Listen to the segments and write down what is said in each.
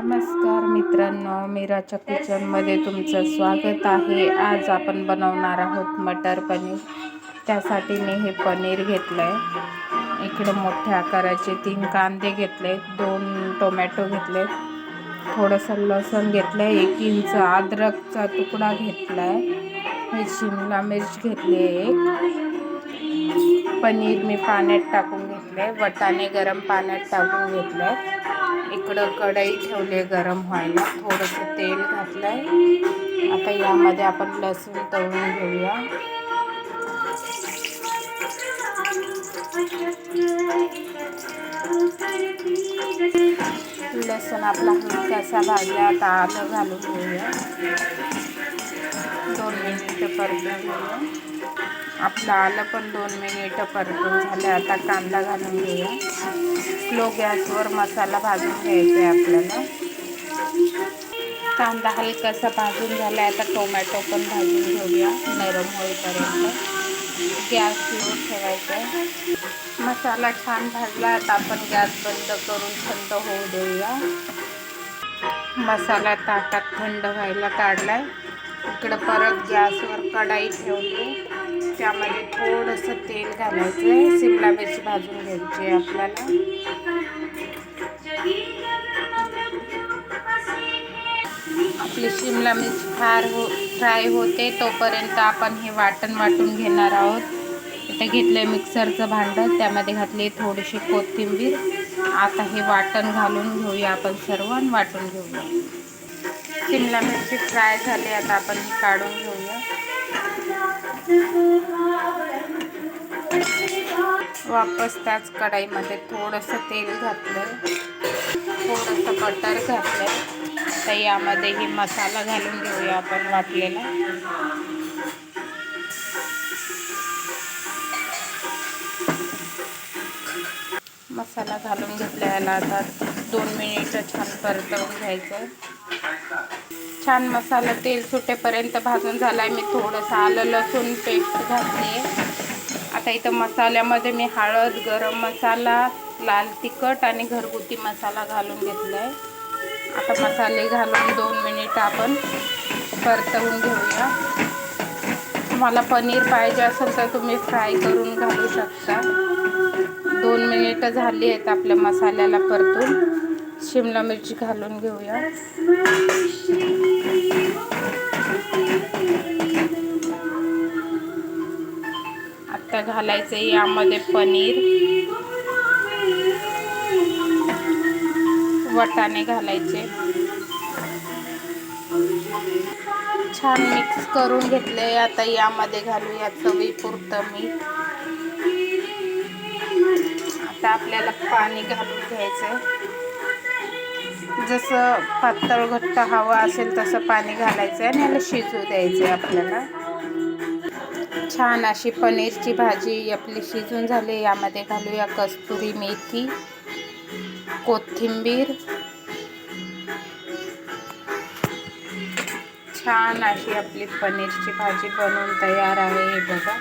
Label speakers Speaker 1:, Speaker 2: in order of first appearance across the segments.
Speaker 1: नमस्कार मित्रांनो, मीराच्या किचनमध्ये तुमचं स्वागत आहे. आज आपण बनवणार आहोत मटर पनीर. त्यासाठी मी हे पनीर घेतलं आहे. इकडं मोठ्या आकाराचे 3 कांदे घेतले, 2 टोमॅटो घेतले, थोडंसं लसूण घेतलं, 1 इंच अद्रकचा तुकडा घेतला आहे, हे शिमला मिर्च घेतली आहे, पनीर मी पाण्यात टाकून घेतले, वाटाणे गरम पाण्यात टाकून घेतले. इकडं कढई ठेवले गरम व्हायला, थोडंसं तेल घातलंय. आता यामध्ये आपण लसूण तळून घेऊया. लसूण आपला हलकासा भाजला. आता आलं घालून घेऊया, 2 मिनिटं परतून घेऊया. आपलं आलं पण 2 मिनिटं परतून झालं. आता कांदा घालून घेऊया. स्लो गॅसवर मसाला भाजून घ्यायचा आहे आपल्याला. कांदा हलकासा भाजून झाला. आता टोमॅटो पण भाजून घेऊया नरम होईपर्यंत. गॅस स्लो ठेवायचा आहे. मसाला छान भाजला. आता आपण गॅस बंद करून थंड होऊ देऊया. मसाला ताटात थंड व्हायला काढलाय. इकडं परत गॅसवर कढाई ठेवली, त्यामध्ये थोडंसं तेल घालायचं आहे. शिमला मिरची भाजून घ्यायची आहे आपल्याला. आपली शिमला मिरची फ्राय होते तोपर्यंत आपण हे वाटून घेणार आहोत. इथं घेतलंय मिक्सरचं भांडं, त्यामध्ये घातली थोडीशी कोथिंबीर. आता हे वाटण घालून घेऊया आपण सर्व आणि वाटून घेऊया. शिमला मिरची फ्राय झाली. आता आपण ही काढून घेऊया. वापस त्याच कढईमध्ये थोडंसं तेल घातलं, थोडंसं बटर घातलं. तर यामध्ये ही मसाला घालून घेऊया आपण वाटलेला. मसाला घालून घेतला. याला आता 2 मिनिटं छान परतवून घ्यायचं. छान मसाला तेल सुटेपर्यंत भाजून झालाय. मी थोडंसं आलं लसूण पेस्ट घातली. आता इथं मसाल्यामध्ये मी हळद, गरम मसाला, लाल तिखट आणि घरगुती मसाला घालून घेतलाय. आता मसाले घालून 2 मिनिट आपण परतवून घेऊया. तुम्हाला पनीर पाहिजे असेल तर तुम्ही फ्राय करून घालू शकता. 2 मिनिटं झाली आहेत आपल्या मसाल्याला परतून. शिमला मिरची घालून घेऊया. आता घालायचं यामध्ये पनीर, वाटाणे घालायचे. छान मिक्स करून घेतले. आता यामध्ये घालूया चवीपुरतं मीठ. आता आपल्याला पाणी घालून घ्यायचं. जसं पातळ घट्ट हवं असेल तसं पाणी घालायचं आणि याला शिजू द्यायचं आपल्याला. छान अशी पनीरची भाजी आपली शिजून झाली. यामध्ये घालूया कस्तुरी मेथी, कोथिंबीर. छान अशी आपली पनीरची भाजी बनवून तयार आहे. हे बघा,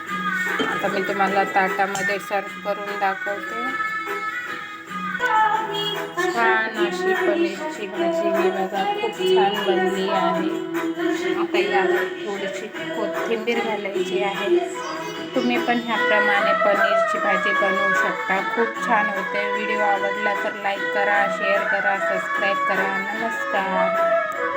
Speaker 1: आता मी तुम्हाला ताटामध्ये सर्व करून दाखवते. छान अशी पनीरची भाजी ही बघा, खूप छान बनली आहे. आता यावर थोडीशी कोथिंबीर घालायची आहे. तुम्ही पण ह्याप्रमाणे पनीरची भाजी बनवू शकता. खूप छान होते. व्हिडिओ आवडला तर लाईक करा, शेअर करा, सबस्क्राईब करा. नमस्कार.